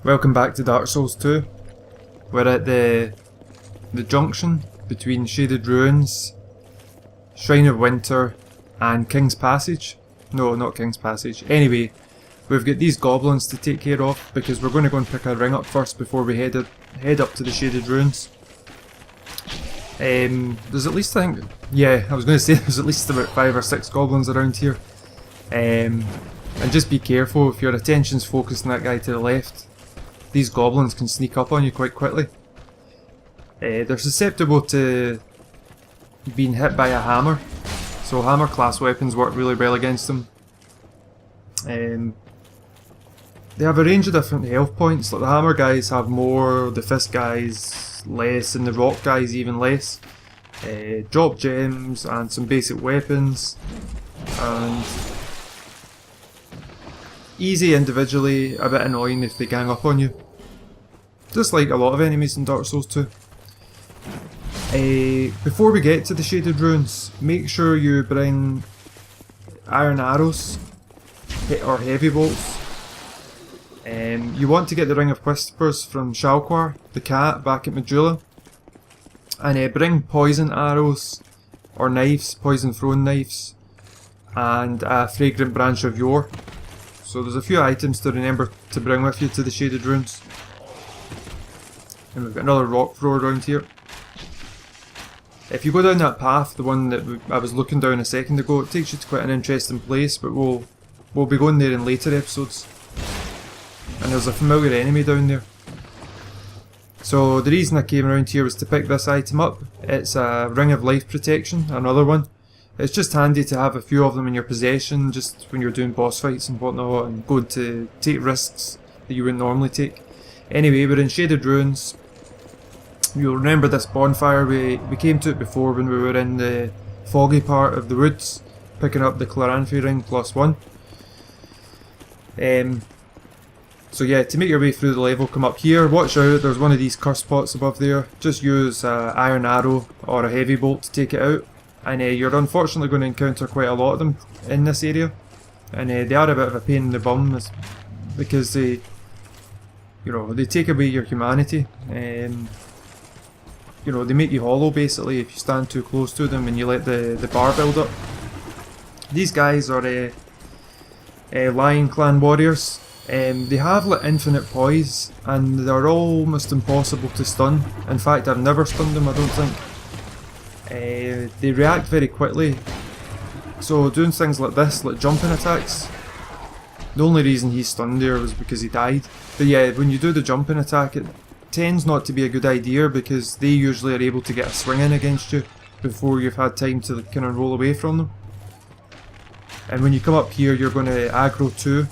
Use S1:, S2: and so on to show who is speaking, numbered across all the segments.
S1: Welcome back to Dark Souls 2. We're at the junction between Shaded Ruins, Shrine of Winter and King's Passage. No, not King's Passage. Anyway, we've got these goblins to take care of because we're going to go and pick a ring up first before we head up to the Shaded Ruins. There's at least, I think, yeah, I was going to say there's at least about 5 or 6 goblins around here. And just be careful if your attention's focused on that guy to the left. These goblins can sneak up on you quite quickly. They're susceptible to being hit by a hammer, so hammer class weapons work really well against them. They have a range of different health points, like the hammer guys have more, the fist guys less, and the rock guys even less. Drop gems and some basic weapons, and easy individually, a bit annoying if they gang up on you. Just like a lot of enemies in Dark Souls 2. Before we get to the Shaded Ruins, make sure you bring iron arrows or heavy bolts. You want to get the Ring of Whispers from Shalquar, the cat, back at Majula. And bring poison arrows or knives, poison thrown knives, and a fragrant branch of yore. So there's a few items to remember to bring with you to the Shaded Ruins. And we've got another rock thrower around here. If you go down that path, the one that I was looking down a second ago, it takes you to quite an interesting place, but we'll be going there in later episodes. And there's a familiar enemy down there. So the reason I came around here was to pick this item up. It's a Ring of Life Protection, another one. It's just handy to have a few of them in your possession, just when you're doing boss fights and whatnot, and going to take risks that you wouldn't normally take. Anyway, we're in Shaded Ruins. You'll remember this bonfire, we came to it before when we were in the foggy part of the woods, picking up the Chloranthy Ring +1. So yeah, to make your way through the level, come up here, watch out, there's one of these curse pots above there. Just use an iron arrow or a heavy bolt to take it out. And you're unfortunately going to encounter quite a lot of them in this area. And they are a bit of a pain in the bum because they take away your humanity. They make you hollow basically if you stand too close to them and you let the bar build up. These guys are Lion Clan warriors. They have like infinite poise and they're almost impossible to stun. In fact, I've never stunned them, I don't think. They react very quickly, so doing things like this, like jumping attacks, the only reason he's stunned there was because he died. But yeah, when you do the jumping attack, it tends not to be a good idea because they usually are able to get a swing in against you before you've had time to kind of roll away from them. And when you come up here, you're going to aggro 2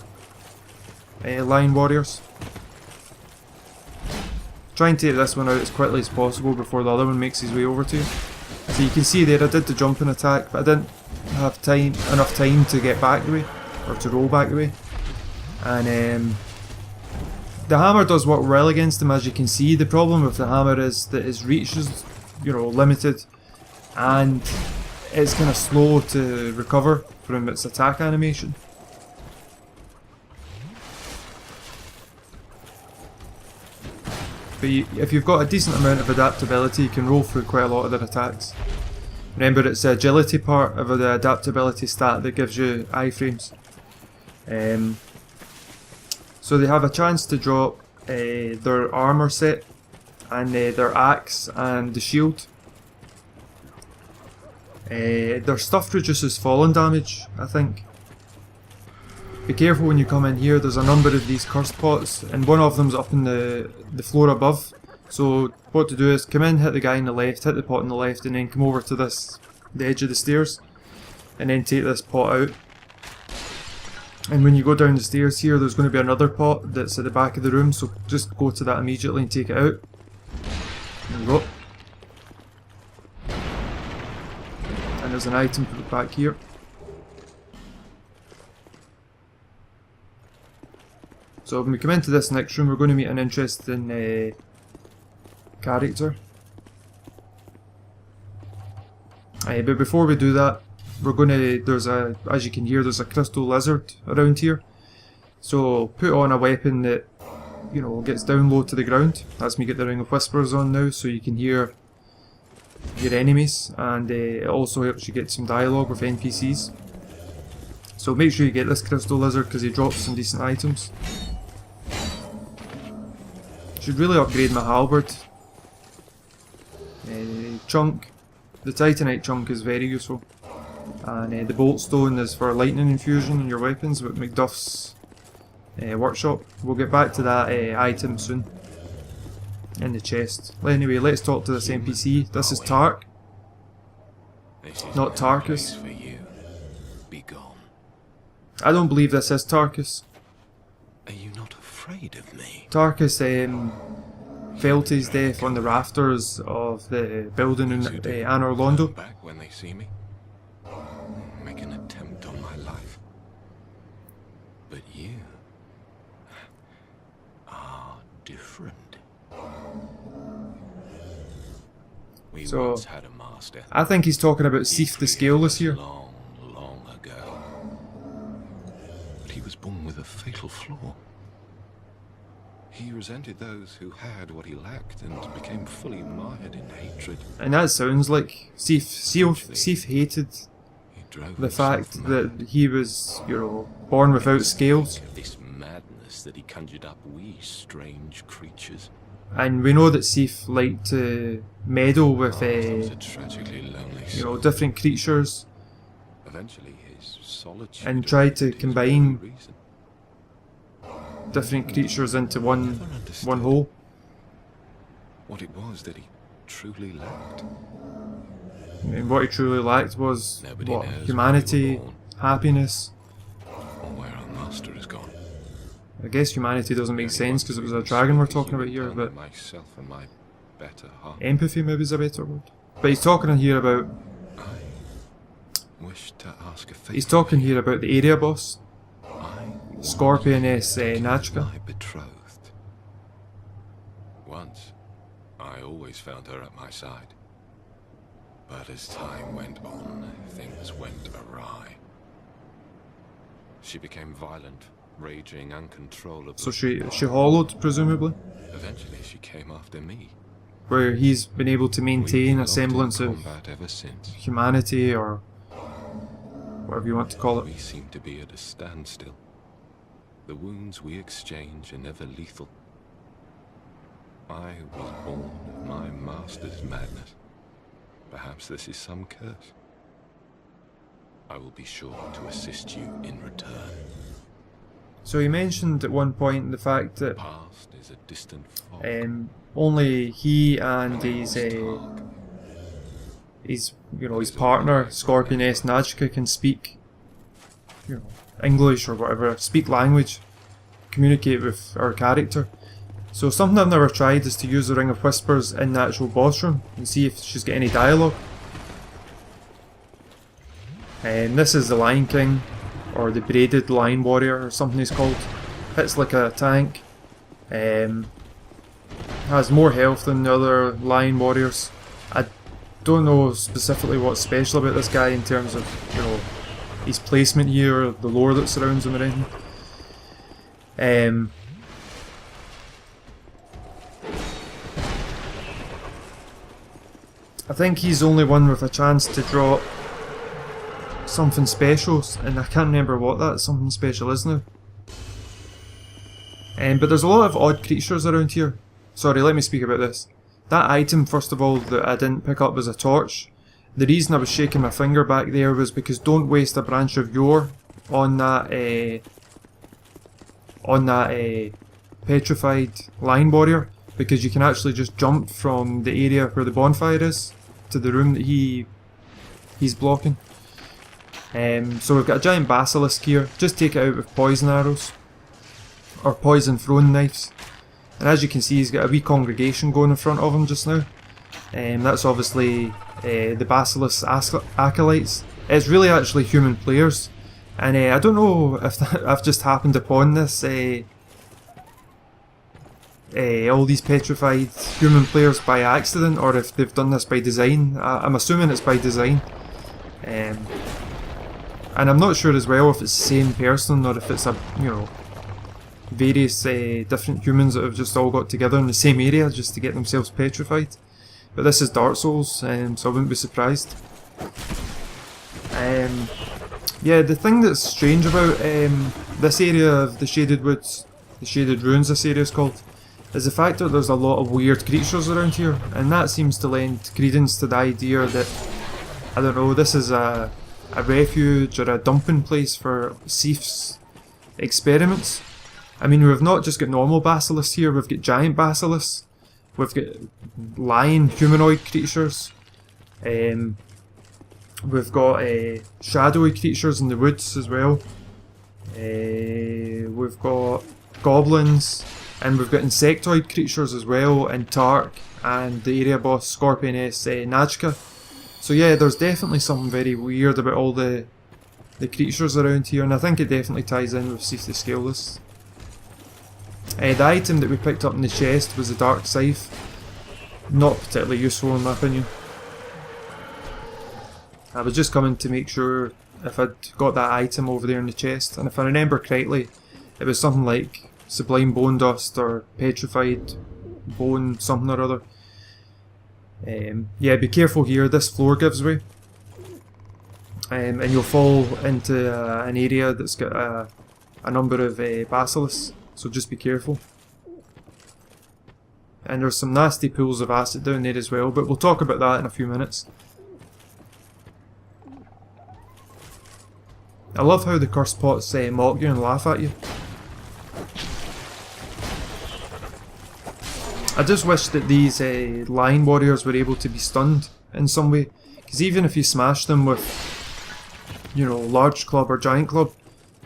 S1: Lion warriors. Try and take this one out as quickly as possible before the other one makes his way over to you. So you can see there I did the jumping attack, but I didn't have enough time to get back the way, or to roll back the way. And the hammer does work well against him, as you can see. The problem with the hammer is that his reach is, limited, and it's kind of slow to recover from its attack animation. But if you've got a decent amount of adaptability, you can roll through quite a lot of their attacks. Remember, it's the agility part of the adaptability stat that gives you iframes. So they have a chance to drop their armour set, and their axe and the shield. Their stuff reduces falling damage, I think. Be careful when you come in here, there's a number of these cursed pots, and one of them's up in the floor above. So what to do is come in, hit the guy on the left, hit the pot on the left, and then come over to the edge of the stairs, and then take this pot out. And when you go down the stairs here, there's going to be another pot that's at the back of the room, so just go to that immediately and take it out. There we go. And there's an item put back here. So when we come into this next room, we're going to meet an interesting character. But before we do that, we're going to, as you can hear, there's a crystal lizard around here. So put on a weapon that you know, gets down low to the ground. That's me get the Ring of Whispers on now, so you can hear your enemies, and it also helps you get some dialogue with NPCs. So make sure you get this crystal lizard because he drops some decent items. Should really upgrade my halberd. Chunk. The titanite chunk is very useful. And the bolt stone is for lightning infusion in your weapons with Macduff's workshop. We'll get back to that item soon. In the chest. Anyway, let's talk to this NPC. This is Tark. Not Tarkus. I don't believe this is Tarkus.
S2: Are you not afraid of me?
S1: Tarkus fell to his death on the rafters of the building in Anor Londo.
S2: Back when they see me, make an attempt on my life. But you are different. We once had a master.
S1: I think he's talking about Seif the Scaleless here.
S2: Long, long ago. But he was born with a fatal flaw. He resented those who had what he lacked and became fully mired in hatred.
S1: And that sounds like Seif hated the fact that he was, you know, born without scales.
S2: This madness that he conjured up, we strange creatures.
S1: And we know that Seif liked to meddle with, you know, different creatures.
S2: Eventually, his solitude
S1: and tried to combine different creatures into one whole.
S2: What it was that he truly lacked.
S1: And what he truly lacked was what? Humanity, happiness.
S2: Or where our master has gone.
S1: I guess humanity doesn't make sense because it was a dragon we're talking about here, but
S2: myself and my better half.
S1: Empathy maybe is a better word. But he's talking here about.
S2: I wish to ask a favor.
S1: He's talking here about the area boss.
S2: I
S1: Scorpioness Nachka.
S2: my betrothed. Once, I always found her at my side. But as time went on, things went awry. She became violent, raging uncontrollably.
S1: So she hollowed, presumably?
S2: Eventually she came after me.
S1: Where he's been able to maintain a semblance of
S2: ever since.
S1: humanity, or whatever you want to call it.
S2: We seem to be at a standstill. The wounds we exchange are never lethal. I was born of my master's madness. Perhaps this is some curse. I will be sure to assist you in return.
S1: So he mentioned at one point the fact that
S2: Past is a distant fog.
S1: only he and his partner Scorpioness Nachka can speak, you know, English or whatever, speak language, communicate with our character. So something I've never tried is to use the Ring of Whispers in the actual boss room and see if she's got any dialogue. And this is the Lion King, or the Braided Lion Warrior, or something he's called. Hits like a tank. Has more health than the other Lion Warriors. I don't know specifically what's special about this guy in terms of, you know, his placement here, the lore that surrounds him or anything. I think he's the only one with a chance to drop something special, and I can't remember what that something special is now. But there's a lot of odd creatures around here. Sorry, let me speak about this. That item, first of all, that I didn't pick up was a torch. The reason I was shaking my finger back there was because don't waste a branch of yore on that petrified lion warrior, because you can actually just jump from the area where the bonfire is to the room that he's blocking. So we've got a giant basilisk here. Just take it out with poison arrows or poison throwing knives. And as you can see, he's got a wee congregation going in front of him just now. That's obviously the basilisk acolytes. It's really actually human players, and I don't know if I've just happened upon this. All these petrified human players by accident, or if they've done this by design. I'm assuming it's by design. And I'm not sure as well if it's the same person or if it's a, you know, various different humans that have just all got together in the same area just to get themselves petrified. But this is Dark Souls, so I wouldn't be surprised. Yeah, the thing that's strange about this area of the Shaded Woods, the Shaded Ruins this area is called, is the fact that there's a lot of weird creatures around here, and that seems to lend credence to the idea that, I don't know, this is a refuge or a dumping place for Sif's experiments. I mean, we've not just got normal basilisks here, we've got giant basilisks, we've got lion-humanoid creatures, we've got shadowy creatures in the woods as well, we've got goblins, and we've got insectoid creatures as well, and Tark, and the area boss Scorpioness Najka. So yeah, there's definitely something very weird about all the creatures around here, and I think it definitely ties in with Sif the Scaleless. The item that we picked up in the chest was the Dark Scythe. Not particularly useful in my opinion. I was just coming to make sure if I'd got that item over there in the chest, and if I remember correctly, it was something like Sublime Bone Dust or Petrified Bone something or other. Yeah, be careful here, this floor gives way. And you'll fall into an area that's got a number of basilisks, so just be careful. And there's some nasty pools of acid down there as well, but we'll talk about that in a few minutes. I love how the cursed pots mock you and laugh at you. I just wish that these lion warriors were able to be stunned in some way, because even if you smash them with, you know, large club or giant club,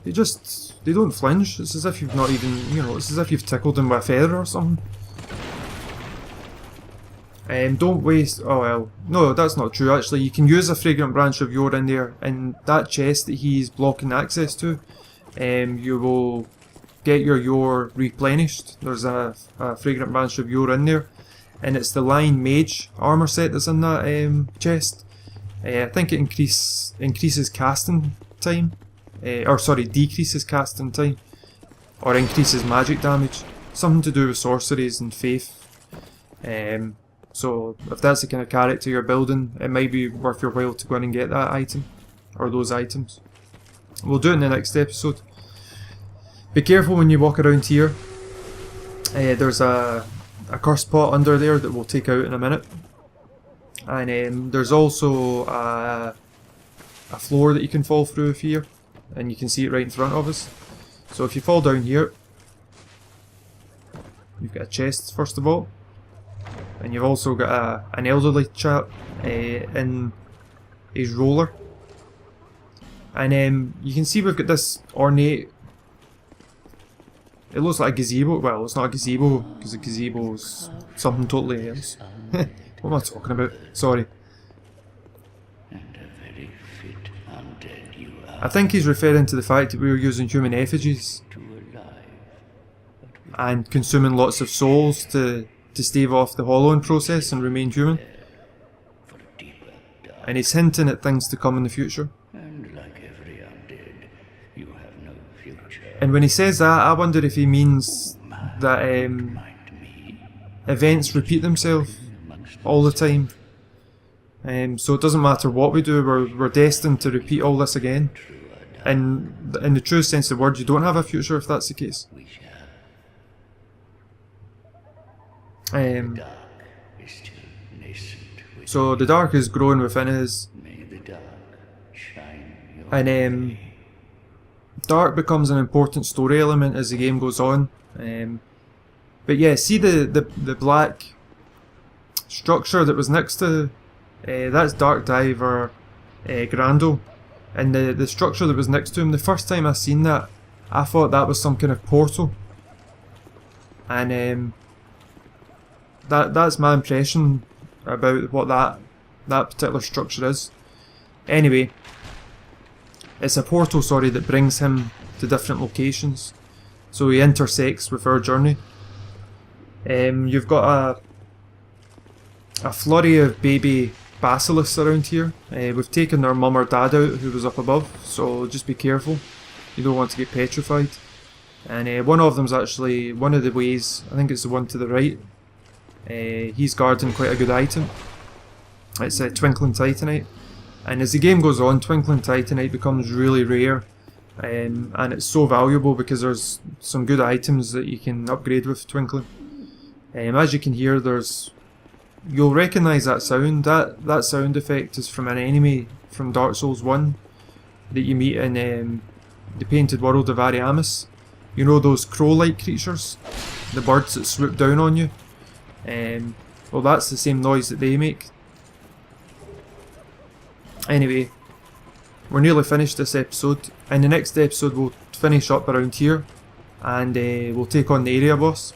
S1: they don't flinch. It's as if you've not even, you know, it's as if you've tickled them with a feather or something. Don't waste, oh well, no, that's not true actually. You can use a fragrant branch of yore in there, and that chest that he's blocking access to, you will get your yore replenished. There's a fragrant branch of yore in there, and it's the Lion Mage armour set that's in that chest. I think it increases casting time, or sorry, decreases casting time, or increases magic damage. Something to do with sorceries and faith. So if that's the kind of character you're building, it might be worth your while to go in and get that item, or those items. We'll do it in the next episode. Be careful when you walk around here. There's a cursed pot under there that we'll take out in a minute. And there's also a floor that you can fall through here, and you can see it right in front of us. So if you fall down here, you've got a chest first of all, and you've also got an elderly chap in his roller. And you can see we've got this ornate, it looks like a gazebo. Well, it's not a gazebo, because a gazebo is something totally else. What am I talking about? Sorry. I think he's referring to the fact that we were using human effigies and consuming lots of souls to stave off the hollowing process and remain human. And he's hinting at things to come in the future. And when he says that, I wonder if he means that events repeat themselves all the time. So it doesn't matter what we do, we're destined to repeat all this again. And in the true sense of the word, you don't have a future if that's the case. So the dark is growing within us, and dark becomes an important story element as the game goes on. But yeah, see the black structure that was next to that's Dark Diver Grando, and the structure that was next to him, the first time I seen that, I thought that was some kind of portal, and that's my impression about what that particular structure is. Anyway, it's a portal, sorry, that brings him to different locations, so he intersects with our journey. You've got a flurry of baby basilisks around here. We've taken their mum or dad out who was up above, so just be careful, you don't want to get petrified. And one of them's actually one of the ways, I think it's the one to the right. He's guarding quite a good item. It's a Twinkling Titanite. And as the game goes on, Twinkling Titanite becomes really rare. And it's so valuable because there's some good items that you can upgrade with Twinkling. As you can hear, you'll recognise that sound. That sound effect is from an enemy from Dark Souls 1 that you meet in the Painted World of Ariamis. You know those crow-like creatures? The birds that swoop down on you? Well, that's the same noise that they make. Anyway, we're nearly finished this episode. In the next episode we'll finish up around here and we'll take on the area boss.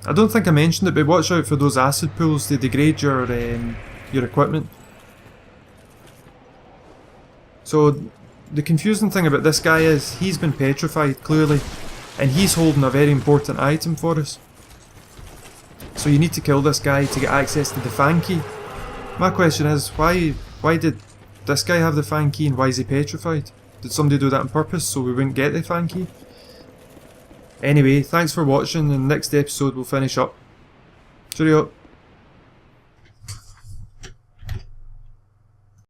S1: I don't think I mentioned it, but watch out for those acid pools. They degrade your equipment. So the confusing thing about this guy is he's been petrified, clearly, and he's holding a very important item for us. So you need to kill this guy to get access to the fan key. My question is, why did this guy have the fan key and why is he petrified? Did somebody do that on purpose so we wouldn't get the fan key? Anyway, thanks for watching, and next episode we'll finish up. Cheerio.